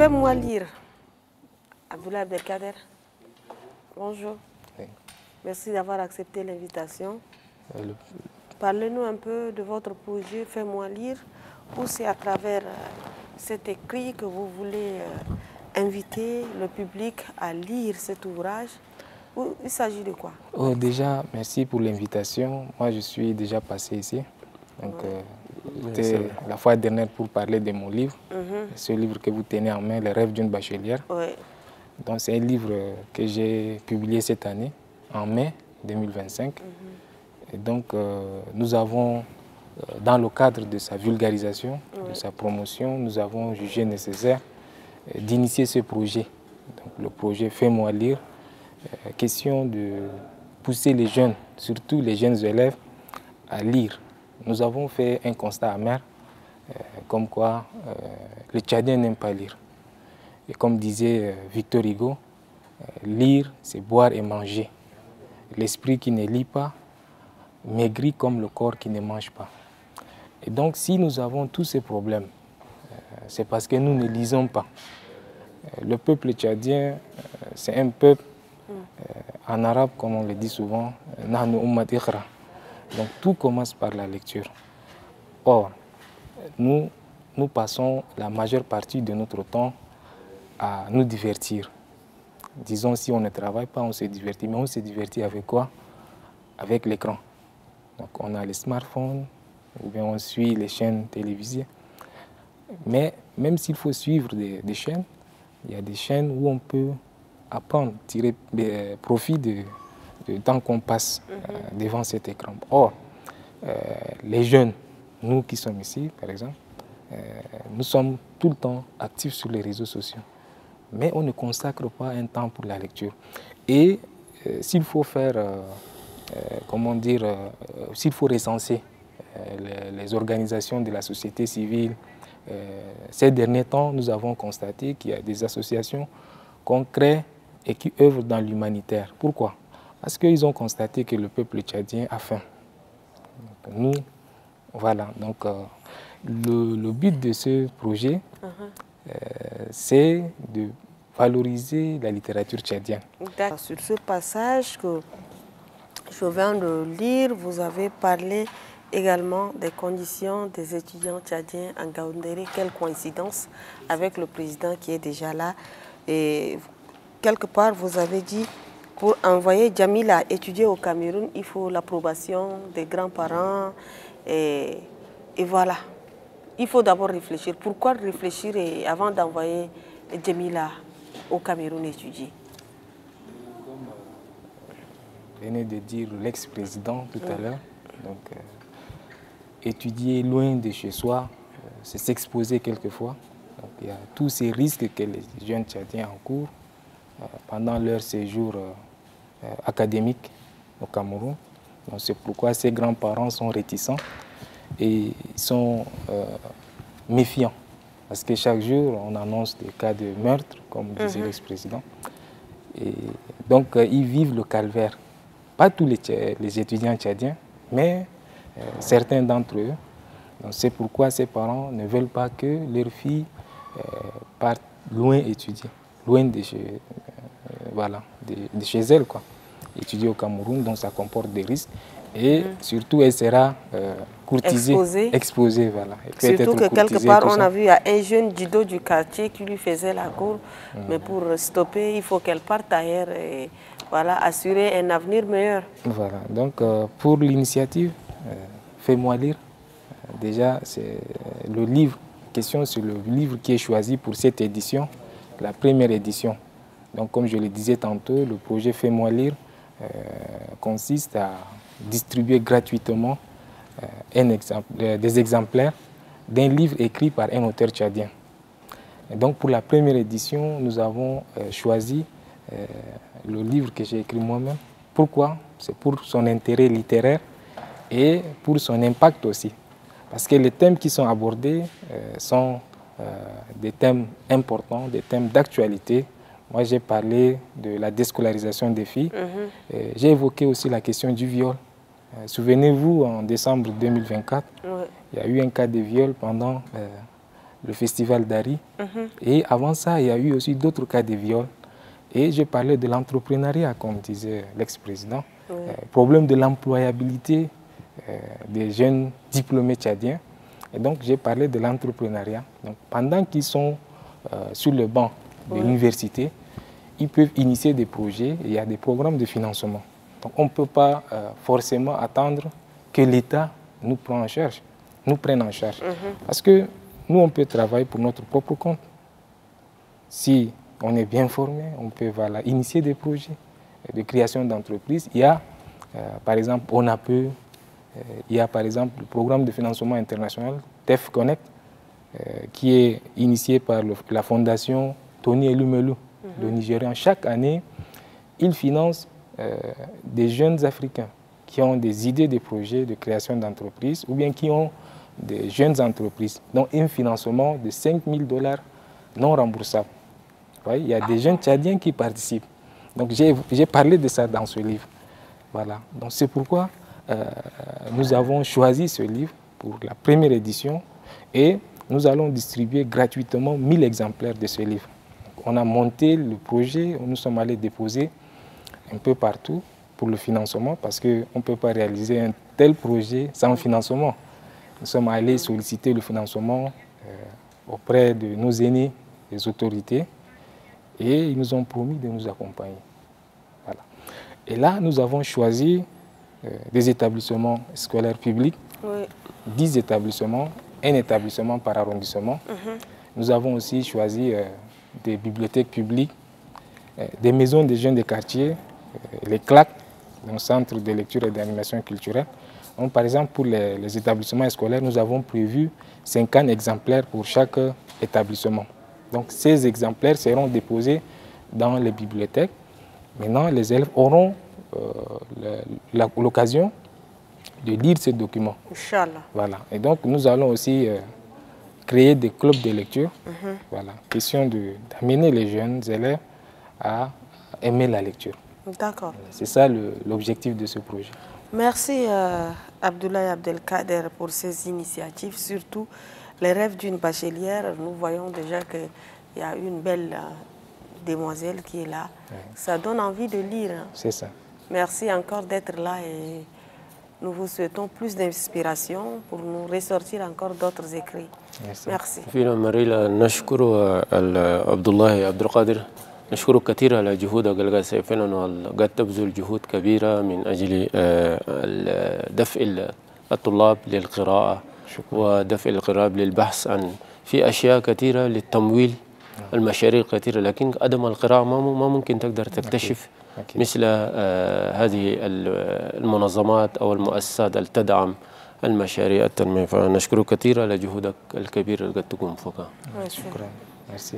Fais-moi lire. Abdoulaye Abdelkader, bonjour. Oui. Merci d'avoir accepté l'invitation. Le... Parlez-nous un peu de votre projet Fais-moi lire, où c'est à travers cet écrit que vous voulez inviter le public à lire cet ouvrage. Il s'agit de quoi? Oh, déjà, merci pour l'invitation. Moi, je suis déjà passé ici. Donc, c'était la fois dernière pour parler de mon livre. Ce livre que vous tenez en main, Les rêves d'une bachelière. Donc, c'est un livre que j'ai publié cette année, en mai 2025. Et donc, nous avons, dans le cadre de sa vulgarisation, de sa promotion, nous avons jugé nécessaire d'initier ce projet. Donc, le projet Fais-moi lire. Question de pousser les jeunes, surtout les jeunes élèves, à lire. Nous avons fait un constat amer, comme quoi les Tchadiens n'aiment pas lire. Et comme disait Victor Hugo, lire, c'est boire et manger. L'esprit qui ne lit pas maigrit comme le corps qui ne mange pas. Et donc, si nous avons tous ces problèmes, c'est parce que nous ne lisons pas. Le peuple tchadien, c'est un peuple, en arabe, comme on le dit souvent, donc tout commence par la lecture. Or, nous passons la majeure partie de notre temps à nous divertir. Disons, si on ne travaille pas, on se divertit. Mais on se divertit avec quoi? Avec l'écran. Donc on a les smartphones, ou bien on suit les chaînes télévisées. Mais même s'il faut suivre des chaînes, il y a des chaînes où on peut apprendre, tirer profit du temps qu'on passe devant cet écran. Or, les jeunes, nous qui sommes ici, par exemple, nous sommes tout le temps actifs sur les réseaux sociaux. Mais on ne consacre pas un temps pour la lecture. Et s'il faut faire, comment dire, s'il faut recenser les organisations de la société civile, ces derniers temps, nous avons constaté qu'il y a des associations qu'on crée et qui œuvrent dans l'humanitaire. Pourquoi? Parce qu'ils ont constaté que le peuple tchadien a faim. Donc, nous, voilà. Donc, le but de ce projet, c'est de valoriser la littérature tchadienne. Sur ce passage que je viens de lire, vous avez parlé également des conditions des étudiants tchadiens en Ngaoundéré. Quelle coïncidence avec le président qui est déjà là. Et quelque part, vous avez dit, pour envoyer Djamila étudier au Cameroun, il faut l'approbation des grands-parents. Et voilà. Il faut d'abord réfléchir. Pourquoi réfléchir avant d'envoyer Djamila au Cameroun étudier? Comme venait de dire l'ex-président tout à l'heure, donc étudier loin de chez soi, c'est s'exposer quelquefois. Donc, il y a tous ces risques que les jeunes Tchadiens encourent pendant leur séjour académique au Cameroun. C'est pourquoi ces grands-parents sont réticents et sont méfiants. Parce que chaque jour, on annonce des cas de meurtre, comme disait l'ex-président. Et donc, ils vivent le calvaire. Pas tous les étudiants tchadiens, mais certains d'entre eux. C'est pourquoi ces parents ne veulent pas que leurs filles partent loin étudier, loin de chez, de chez elles, quoi. Étudier au Cameroun, donc ça comporte des risques. Et surtout, elle sera courtisée, exposée. Voilà. Surtout que quelque part, on a vu un jeune judo du quartier qui lui faisait la cour. Mais pour stopper, il faut qu'elle parte ailleurs et voilà, assurer un avenir meilleur. Voilà. Donc, pour l'initiative, Fais-moi lire. Déjà, c'est le livre. Question sur le livre qui est choisi pour cette édition, la première édition. Donc, comme je le disais tantôt, le projet Fais-moi lire consiste à distribuer gratuitement des exemplaires d'un livre écrit par un auteur tchadien. Et donc, pour la première édition, nous avons choisi le livre que j'ai écrit moi-même. Pourquoi? C'est pour son intérêt littéraire et pour son impact aussi. Parce que les thèmes qui sont abordés sont des thèmes importants, des thèmes d'actualité. Moi, j'ai parlé de la déscolarisation des filles. J'ai évoqué aussi la question du viol. Souvenez-vous, en décembre 2024, il y a eu un cas de viol pendant le festival d'Ari. Et avant ça, il y a eu aussi d'autres cas de viol. Et je parlais de l'entrepreneuriat, comme disait l'ex-président. Problème de l'employabilité des jeunes diplômés tchadiens. Et donc, j'ai parlé de l'entrepreneuriat. Donc, pendant qu'ils sont sur le banc de l'université, ils peuvent initier des projets et il y a des programmes de financement. Donc, on ne peut pas forcément attendre que l'État nous prenne en charge. Parce que nous, on peut travailler pour notre propre compte. Si on est bien formé, on peut initier des projets de création d'entreprises. Il y a, par exemple, ONAPE, il y a par exemple le programme de financement international, TEF Connect, qui est initié par la fondation Tony Elumelu, le Nigérian. Chaque année, il finance des jeunes Africains qui ont des idées de projets de création d'entreprises ou bien qui ont des jeunes entreprises, dont un financement de 5 000 $ non remboursable. Il y a des jeunes Tchadiens qui participent. Donc j'ai parlé de ça dans ce livre. Voilà. Donc c'est pourquoi nous avons choisi ce livre pour la première édition et nous allons distribuer gratuitement 1000 exemplaires de ce livre. Donc, on a monté le projet, nous sommes allés déposer un peu partout pour le financement parce qu'on ne peut pas réaliser un tel projet sans financement. Nous sommes allés solliciter le financement auprès de nos aînés, des autorités, et ils nous ont promis de nous accompagner. Voilà. Et là, nous avons choisi des établissements scolaires publics, 10 établissements, un établissement par arrondissement. Nous avons aussi choisi des bibliothèques publiques, des maisons des jeunes des quartiers, les CLAC, donc Centre de lecture et d'animation culturelle. Donc, par exemple, pour les établissements scolaires, nous avons prévu 50 exemplaires pour chaque établissement. Donc, ces exemplaires seront déposés dans les bibliothèques. Maintenant, les élèves auront l'occasion de lire ces documents. Inch'Allah. Voilà. Et donc, nous allons aussi créer des clubs de lecture. Voilà. Question d'amener les jeunes élèves à aimer la lecture. D'accord. C'est ça l'objectif de ce projet. Merci Abdoulaye Abdelkader pour ces initiatives, surtout les rêves d'une bachelière. Nous voyons déjà qu'il y a une belle demoiselle qui est là. Ça donne envie de lire. C'est ça. Merci encore d'être là et nous vous souhaitons plus d'inspiration pour nous ressortir encore d'autres écrits. Merci. فينا مريلا نشكر عبد الله عبد القادر، نشكره كثير على جهودك اللي فعلا قاعد تبذل جهود كبيرة من أجل دفع الطلاب للقراءة ودفع القراءة للبحث عن في أشياء كثيرة للتمويل المشاريع كثيرة، لكن عدم القراءة ما ممكن تقدر تكتشف مثل هذه المنظمات أو المؤسسات اللي تدعم المشاريع التنمية. فنشكره كثير على جهودك الكبيرة اللي قد تقوم فيها. شكرا. Merci.